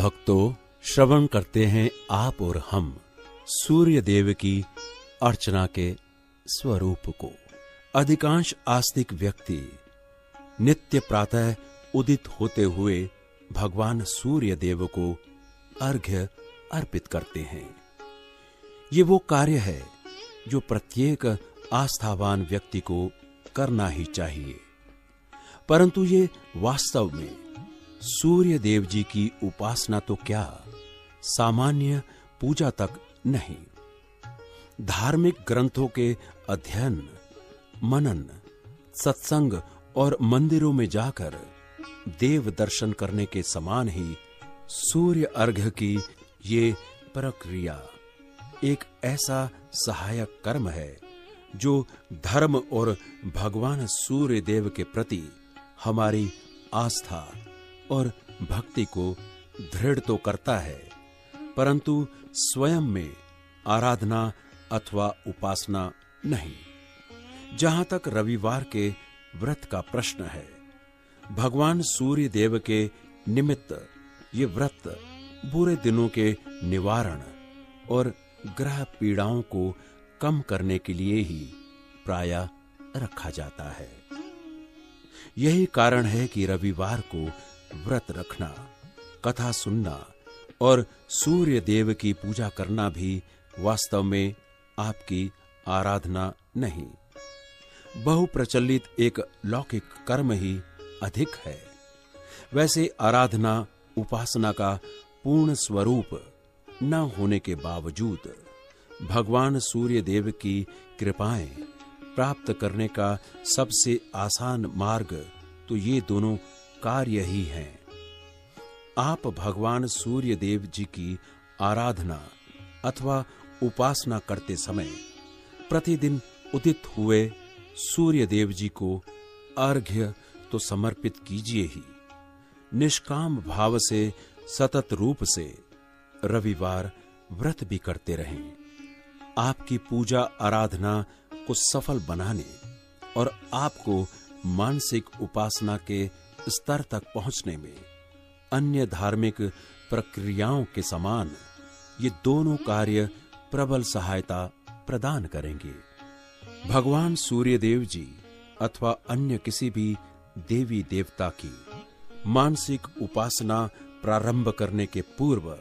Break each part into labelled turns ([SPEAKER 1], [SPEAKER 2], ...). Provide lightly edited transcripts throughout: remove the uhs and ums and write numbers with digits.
[SPEAKER 1] भक्तों, श्रवण करते हैं आप और हम सूर्य देव की अर्चना के स्वरूप को। अधिकांश आस्तिक व्यक्ति नित्य प्रातः उदित होते हुए भगवान सूर्य देव को अर्घ्य अर्पित करते हैं। ये वो कार्य है जो प्रत्येक आस्थावान व्यक्ति को करना ही चाहिए, परंतु ये वास्तव में सूर्य देव जी की उपासना तो क्या, सामान्य पूजा तक नहीं। धार्मिक ग्रंथों के अध्ययन, मनन, सत्संग और मंदिरों में जाकर देव दर्शन करने के समान ही सूर्य अर्घ्य की ये प्रक्रिया एक ऐसा सहायक कर्म है जो धर्म और भगवान सूर्य देव के प्रति हमारी आस्था और भक्ति को दृढ़ तो करता है, परंतु स्वयं में आराधना अथवा उपासना नहीं। जहां तक रविवार के व्रत का प्रश्न है, भगवान सूर्य देव के निमित्त ये व्रत बुरे दिनों के निवारण और ग्रह पीड़ाओं को कम करने के लिए ही प्रायः रखा जाता है। यही कारण है कि रविवार को व्रत रखना, कथा सुनना और सूर्य देव की पूजा करना भी वास्तव में आपकी आराधना नहीं, बहुप्रचलित एक लौकिक कर्म ही अधिक है। वैसे आराधना उपासना का पूर्ण स्वरूप न होने के बावजूद भगवान सूर्य देव की कृपाएं प्राप्त करने का सबसे आसान मार्ग तो ये दोनों कार्य ही हैं। आप भगवान सूर्य देव जी की आराधना अथवा उपासना करते समय प्रतिदिन उदित हुए सूर्य देव जी को अर्घ्य तो समर्पित कीजिए ही, निष्काम भाव से सतत रूप से रविवार व्रत भी करते रहें। आपकी पूजा आराधना को सफल बनाने और आपको मानसिक उपासना के स्तर तक पहुंचने में अन्य धार्मिक प्रक्रियाओं के समान ये दोनों कार्य प्रबल सहायता प्रदान करेंगे। भगवान सूर्य देव जी अथवा अन्य किसी भी देवी देवता की मानसिक उपासना प्रारंभ करने के पूर्व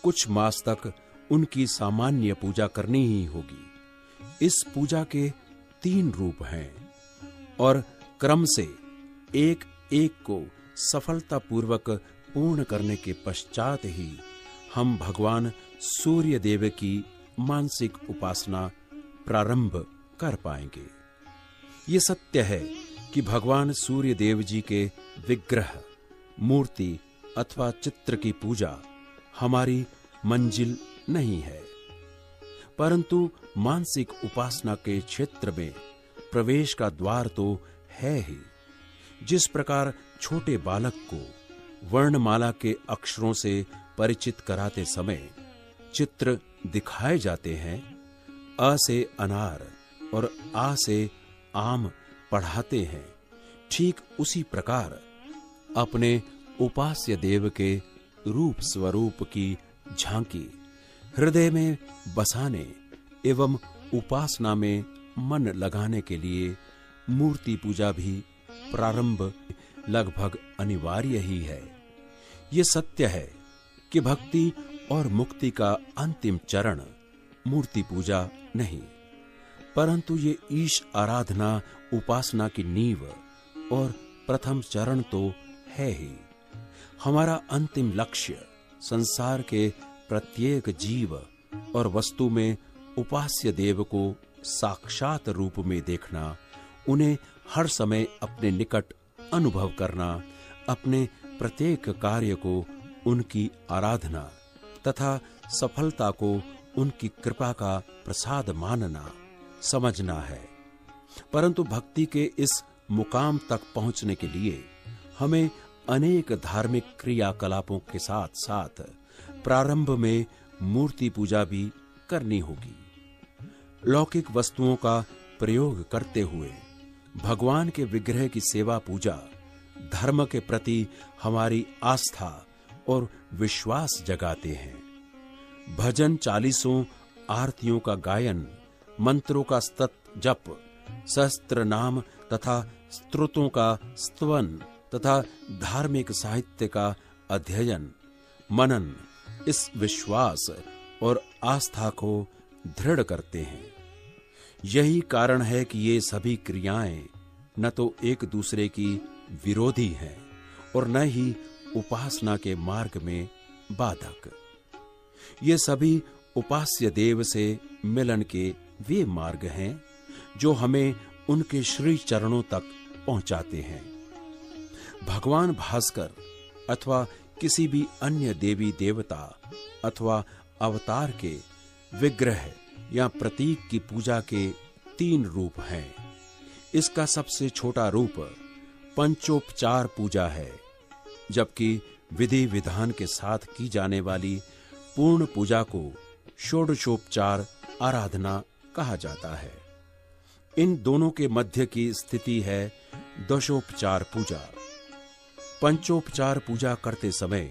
[SPEAKER 1] कुछ मास तक उनकी सामान्य पूजा करनी ही होगी। इस पूजा के 3 रूप हैं और क्रम से एक एक को सफलतापूर्वक पूर्ण करने के पश्चात ही हम भगवान सूर्य देव की मानसिक उपासना प्रारंभ कर पाएंगे। ये सत्य है कि भगवान सूर्य देव जी के विग्रह, मूर्ति अथवा चित्र की पूजा हमारी मंजिल नहीं है, परंतु मानसिक उपासना के क्षेत्र में प्रवेश का द्वार तो है ही। जिस प्रकार छोटे बालक को वर्णमाला के अक्षरों से परिचित कराते समय चित्र दिखाए जाते हैं, अ से अनार और आ से आम पढ़ाते हैं, ठीक उसी प्रकार अपने उपास्य देव के रूप स्वरूप की झांकी हृदय में बसाने एवं उपासना में मन लगाने के लिए मूर्ति पूजा भी प्रारंभ लगभग अनिवार्य ही है। ये सत्य है कि भक्ति और मुक्ति का अंतिम चरण मूर्ति पूजा नहीं, परंतु ये ईश आराधना उपासना की नींव और प्रथम चरण तो है ही। हमारा अंतिम लक्ष्य संसार के प्रत्येक जीव और वस्तु में उपास्य देव को साक्षात रूप में देखना, उन्हें हर समय अपने निकट अनुभव करना, अपने प्रत्येक कार्य को उनकी आराधना तथा सफलता को उनकी कृपा का प्रसाद मानना, समझना है। परंतु भक्ति के इस मुकाम तक पहुंचने के लिए हमें अनेक धार्मिक क्रियाकलापों के साथ साथ प्रारंभ में मूर्ति पूजा भी करनी होगी। लौकिक वस्तुओं का प्रयोग करते हुए भगवान के विग्रह की सेवा पूजा धर्म के प्रति हमारी आस्था और विश्वास जगाते हैं। भजन, चालीसों, आरतियों का गायन, मंत्रों का सतत जप, सहस्त्र नाम तथा स्तोत्रों का स्तवन तथा धार्मिक साहित्य का अध्ययन, मनन इस विश्वास और आस्था को दृढ़ करते हैं। यही कारण है कि ये सभी क्रियाएं न तो एक दूसरे की विरोधी हैं और न ही उपासना के मार्ग में बाधक। ये सभी उपास्य देव से मिलन के वे मार्ग हैं जो हमें उनके श्री चरणों तक पहुंचाते हैं। भगवान भास्कर अथवा किसी भी अन्य देवी देवता अथवा अवतार के विग्रह या प्रतीक की पूजा के 3 रूप हैं। इसका सबसे छोटा रूप पंचोपचार पूजा है, जबकि विधि विधान के साथ की जाने वाली पूर्ण पूजा को षोडशोपचार आराधना कहा जाता है। इन दोनों के मध्य की स्थिति है दशोपचार पूजा। पंचोपचार पूजा करते समय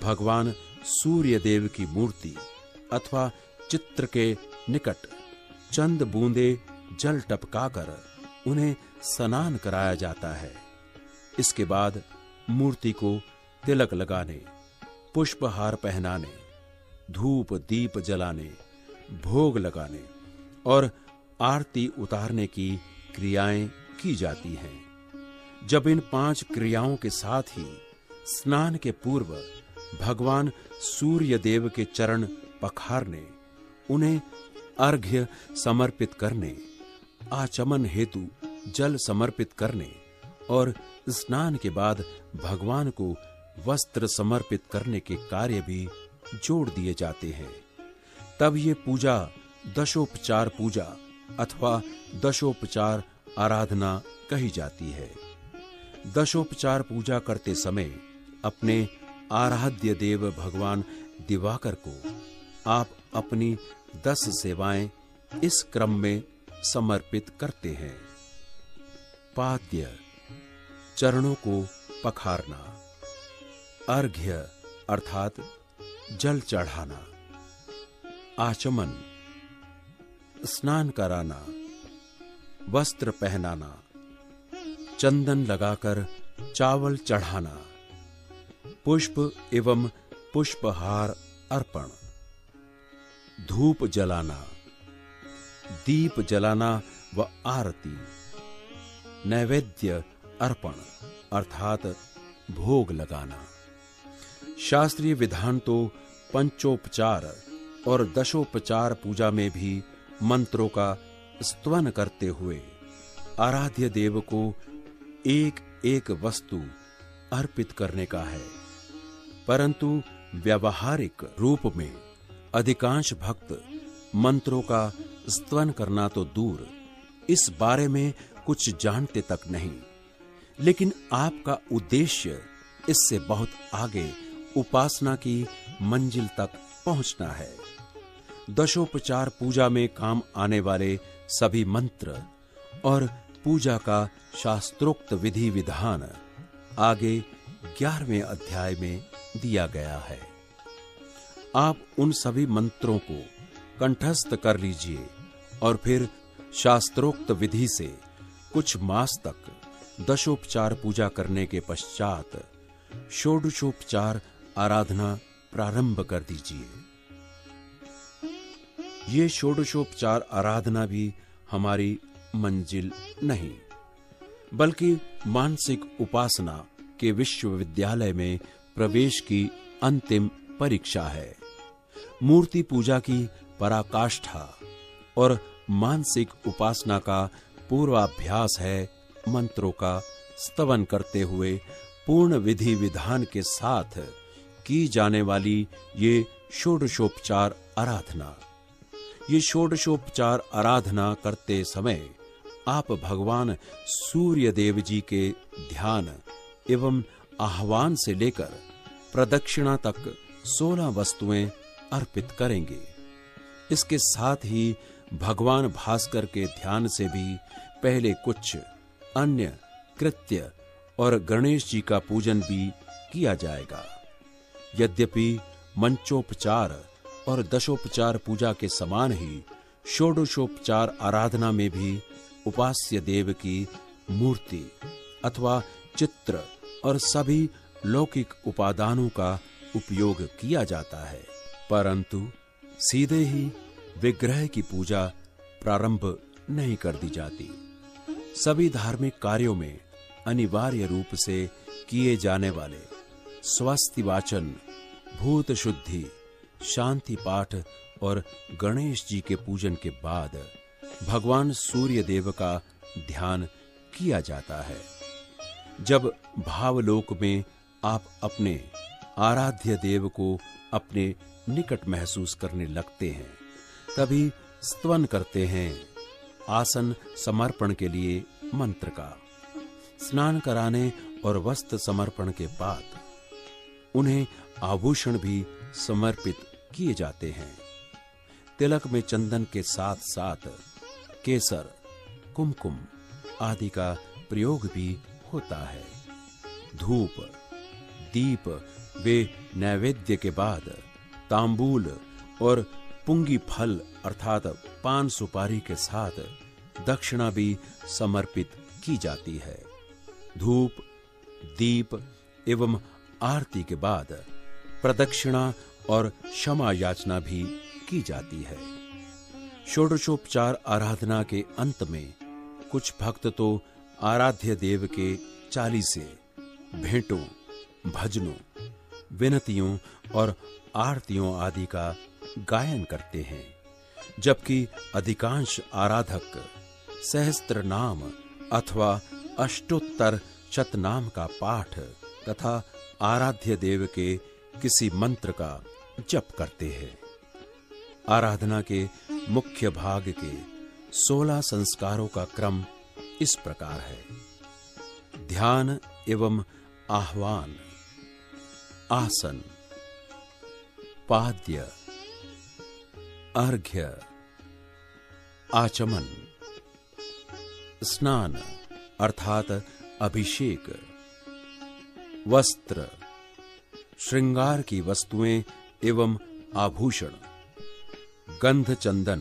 [SPEAKER 1] भगवान सूर्य देव की मूर्ति अथवा चित्र के निकट चंद बूंदे जल टपकाकर उन्हें स्नान कराया जाता है। इसके बाद मूर्ति को तिलक लगाने, पुष्पहार पहनाने, धूप दीप जलाने, भोग लगाने और आरती उतारने की क्रियाएं की जाती हैं। जब इन 5 क्रियाओं के साथ ही स्नान के पूर्व भगवान सूर्य देव के चरण पखारने, उन्हें अर्घ्य समर्पित करने, आचमन हेतु जल समर्पित करने और स्नान के बाद भगवान को वस्त्र समर्पित करने के कार्य भी जोड़ दिए जाते हैं, तब ये पूजा दशोपचार पूजा अथवा दशोपचार आराधना कही जाती है। दशोपचार पूजा करते समय अपने आराध्य देव भगवान दिवाकर को आप अपनी 10 सेवाएं इस क्रम में समर्पित करते हैं। पाद्य, चरणों को पखारना। अर्घ्य अर्थात जल चढ़ाना। आचमन, स्नान कराना, वस्त्र पहनाना, चंदन लगाकर चावल चढ़ाना, पुष्प एवं पुष्पहार अर्पण, धूप जलाना, दीप जलाना व आरती, नैवेद्य अर्पण अर्थात भोग लगाना। शास्त्रीय विधान तो पंचोपचार और दशोपचार पूजा में भी मंत्रों का स्तवन करते हुए आराध्य देव को एक एक वस्तु अर्पित करने का है, परंतु व्यावहारिक रूप में अधिकांश भक्त मंत्रों का स्तवन करना तो दूर, इस बारे में कुछ जानते तक नहीं। लेकिन आपका उद्देश्य इससे बहुत आगे उपासना की मंजिल तक पहुंचना है। दशोपचार पूजा में काम आने वाले सभी मंत्र और पूजा का शास्त्रोक्त विधि विधान आगे 11वें अध्याय में दिया गया है। आप उन सभी मंत्रों को कंठस्थ कर लीजिए और फिर शास्त्रोक्त विधि से कुछ मास तक दशोपचार पूजा करने के पश्चात षोडशोपचार आराधना प्रारंभ कर दीजिए। ये षोडशोपचार आराधना भी हमारी मंजिल नहीं, बल्कि मानसिक उपासना के विश्वविद्यालय में प्रवेश की अंतिम परीक्षा है। मूर्ति पूजा की पराकाष्ठा और मानसिक उपासना का पूर्वाभ्यास है मंत्रों का स्तवन करते हुए पूर्ण विधि विधान के साथ की जाने वाली ये षोडशोपचार आराधना। ये षोडशोपचार आराधना करते समय आप भगवान सूर्य देव जी के ध्यान एवं आह्वान से लेकर प्रदक्षिणा तक 16 वस्तुएं अर्पित करेंगे। इसके साथ ही भगवान भास्कर के ध्यान से भी पहले कुछ अन्य कृत्य और गणेश जी का पूजन भी किया जाएगा। यद्यपि मंचोपचार और दशोपचार पूजा के समान ही षोडशोपचार आराधना में भी उपास्य देव की मूर्ति अथवा चित्र और सभी लौकिक उपादानों का उपयोग किया जाता है, परंतु सीधे ही विग्रह की पूजा प्रारंभ नहीं कर दी जाती। सभी धार्मिक कार्यों में अनिवार्य रूप से किए जाने वाले स्वस्ति वाचन, भूत शुद्धि, शांति पाठ और गणेश जी के पूजन के बाद भगवान सूर्य देव का ध्यान किया जाता है। जब भावलोक में आप अपने आराध्य देव को अपने निकट महसूस करने लगते हैं, तभी स्तवन करते हैं आसन समर्पण के लिए मंत्र का। स्नान कराने और वस्त्र समर्पण के बाद उन्हें आभूषण भी समर्पित किए जाते हैं। तिलक में चंदन के साथ साथ केसर, कुमकुम आदि का प्रयोग भी होता है। धूप, दीप वे नैवेद्य के बाद तांबूल और पुंगी फल अर्थात पान सुपारी के साथ दक्षिणा भी समर्पित की जाती है। धूप, दीप एवं आरती के बाद प्रदक्षिणा और क्षमा याचना भी की जाती है। षोडशोपचार आराधना के अंत में कुछ भक्त तो आराध्य देव के चालीसे, भेंटों, भजनों, विनतियों और आरतियों आदि का गायन करते हैं, जबकि अधिकांश आराधक सहस्त्र नाम अथवा अष्टोत्तर शतनाम का पाठ तथा आराध्य देव के किसी मंत्र का जप करते हैं। आराधना के मुख्य भाग के 16 संस्कारों का क्रम इस प्रकार है। ध्यान एवं आह्वान, आसन, पाद्य, अर्घ्य, आचमन, स्नान अर्थात अभिषेक, वस्त्र, श्रृंगार की वस्तुएं एवं आभूषण, गंध चंदन,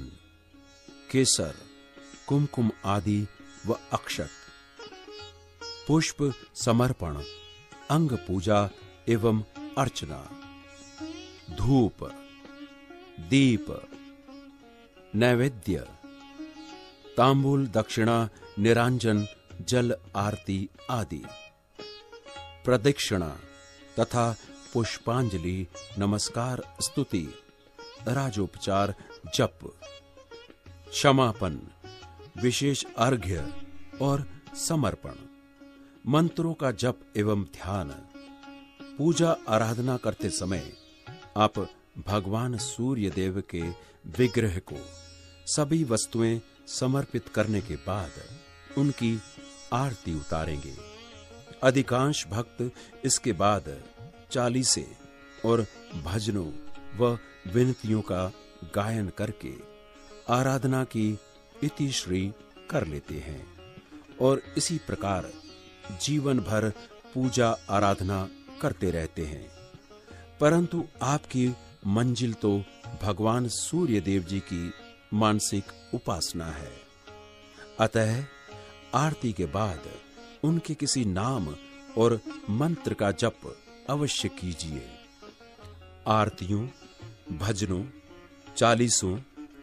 [SPEAKER 1] केसर, कुमकुम आदि व अक्षत, पुष्प समर्पण, अंग पूजा एवं अर्चना, धूप, दीप, नैवेद्य, तांबूल, दक्षिणा, निरांजन, जल आरती आदि, प्रदक्षिणा तथा पुष्पांजलि, नमस्कार, स्तुति, राजोपचार, जप, क्षमापन, विशेष अर्घ्य और समर्पण, मंत्रों का जप एवं ध्यान। पूजा आराधना करते समय आप भगवान सूर्य देव के विग्रह को सभी वस्तुएं समर्पित करने के बाद उनकी आरती उतारेंगे। अधिकांश भक्त इसके बाद चालीसे और भजनों व विनतियों का गायन करके आराधना की इतिश्री कर लेते हैं और इसी प्रकार जीवन भर पूजा आराधना करते रहते हैं। परंतु आपकी मंजिल तो भगवान सूर्य देव जी की मानसिक उपासना है। अतः आरती के बाद उनके किसी नाम और मंत्र का जप अवश्य कीजिए। आरतियों, भजनों, चालीसों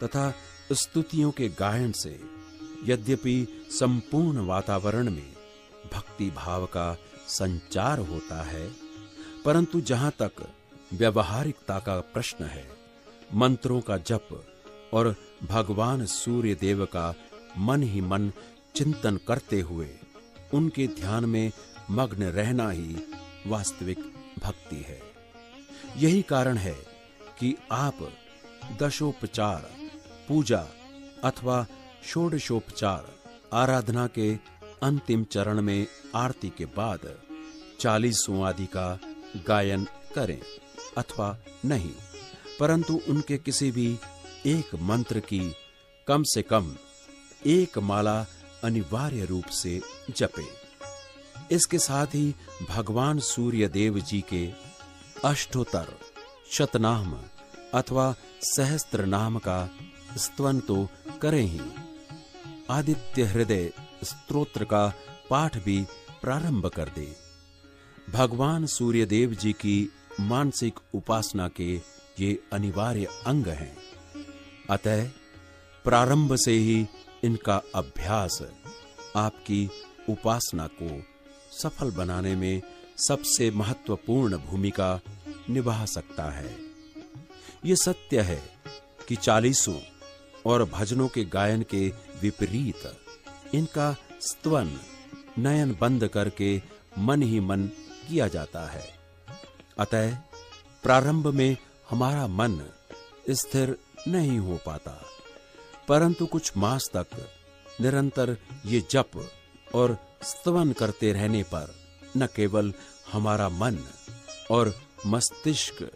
[SPEAKER 1] तथा स्तुतियों के गायन से यद्यपि संपूर्ण वातावरण में भक्ति भाव का संचार होता है, परंतु जहां तक व्यवहारिकता का प्रश्न है, मंत्रों का जप और भगवान सूर्य देव का मन ही मन चिंतन करते हुए उनके ध्यान में मग्न रहना ही वास्तविक भक्ति है। यही कारण है कि आप दशोपचार पूजा अथवा षोडशोपचार आराधना के अंतिम चरण में आरती के बाद चालीसों आदि का गायन करें अथवा नहीं, परंतु उनके किसी भी एक मंत्र की कम से कम एक माला अनिवार्य रूप से जपें। इसके साथ ही भगवान सूर्य देव जी के अष्टोत्तर शतनाम अथवा सहस्त्र नाम का स्तवन तो करें ही, आदित्य हृदय स्तोत्र का पाठ भी प्रारंभ कर दे। भगवान सूर्यदेव जी की मानसिक उपासना के ये अनिवार्य अंग हैं। अतः प्रारंभ से ही इनका अभ्यास आपकी उपासना को सफल बनाने में सबसे महत्वपूर्ण भूमिका निभा सकता है। ये सत्य है कि चालीसों और भजनों के गायन के विपरीत इनका स्तवन नयन बंद करके मन ही मन किया जाता है। अतः प्रारंभ में हमारा मन स्थिर नहीं हो पाता, परंतु कुछ मास तक निरंतर ये जप और स्तवन करते रहने पर न केवल हमारा मन और मस्तिष्क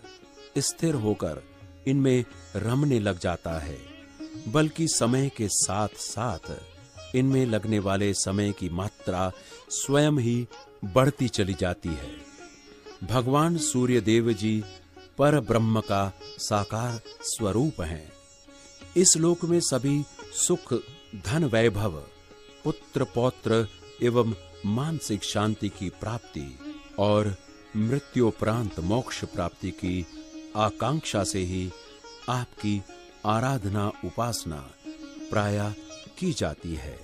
[SPEAKER 1] स्थिर होकर इनमें रमने लग जाता है, बल्कि समय के साथ साथ इनमें लगने वाले समय की मात्रा स्वयं ही बढ़ती चली जाती है। भगवान सूर्यदेव जी पर ब्रह्म का साकार स्वरूप हैं। इस लोक में सभी सुख, धन, वैभव, पुत्र पौत्र एवं मानसिक शांति की प्राप्ति और मृत्योपरांत मोक्ष प्राप्ति की आकांक्षा से ही आपकी आराधना उपासना प्रायः की जाती है।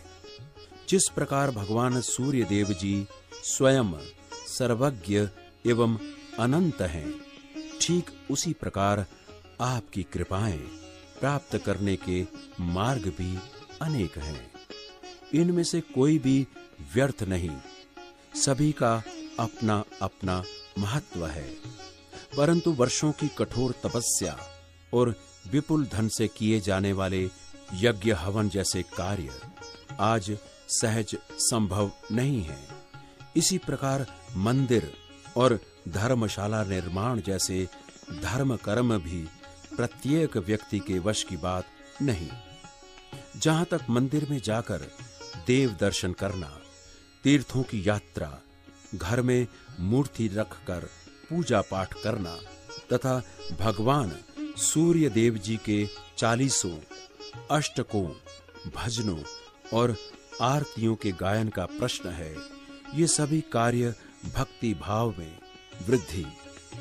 [SPEAKER 1] जिस प्रकार भगवान सूर्यदेव जी स्वयं सर्वज्ञ एवं अनंत हैं, ठीक उसी प्रकार आपकी कृपाएं प्राप्त करने के मार्ग भी अनेक हैं। इनमें से कोई भी व्यर्थ नहीं, सभी का अपना अपना महत्व है। परंतु वर्षों की कठोर तपस्या और विपुल धन से किए जाने वाले यज्ञ हवन जैसे कार्य आज सहज संभव नहीं है। इसी प्रकार मंदिर और धर्मशाला निर्माण जैसे धर्म कर्म भी प्रत्येक व्यक्ति के वश की बात नहीं। जहां तक मंदिर में जाकर देव दर्शन करना, तीर्थों की यात्रा, घर में मूर्ति रखकर पूजा पाठ करना तथा भगवान सूर्य देव जी के 40 अष्टकों, भजनों और आरतियों के गायन का प्रश्न है, ये सभी कार्य भक्ति भाव में वृद्धि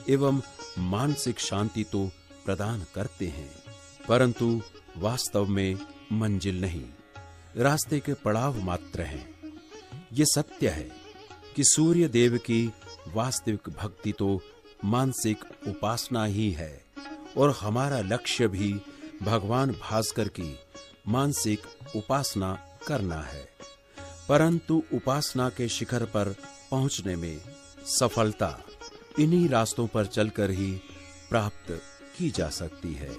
[SPEAKER 1] एवं मानसिक शांति तो प्रदान करते हैं, परंतु वास्तव में मंजिल नहीं, रास्ते के पड़ाव मात्र हैं। ये सत्य है कि सूर्य देव की वास्तविक भक्ति तो मानसिक उपासना ही है और हमारा लक्ष्य भी भगवान भास्कर की मानसिक उपासना करना है। परंतु उपासना के शिखर पर पहुंचने में सफलता इन्हीं रास्तों पर चलकर ही प्राप्त की जा सकती है।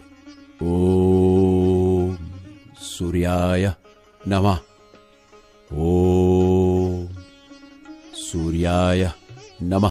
[SPEAKER 1] ओम सूर्याय नमः। ओम सूर्याय नमः।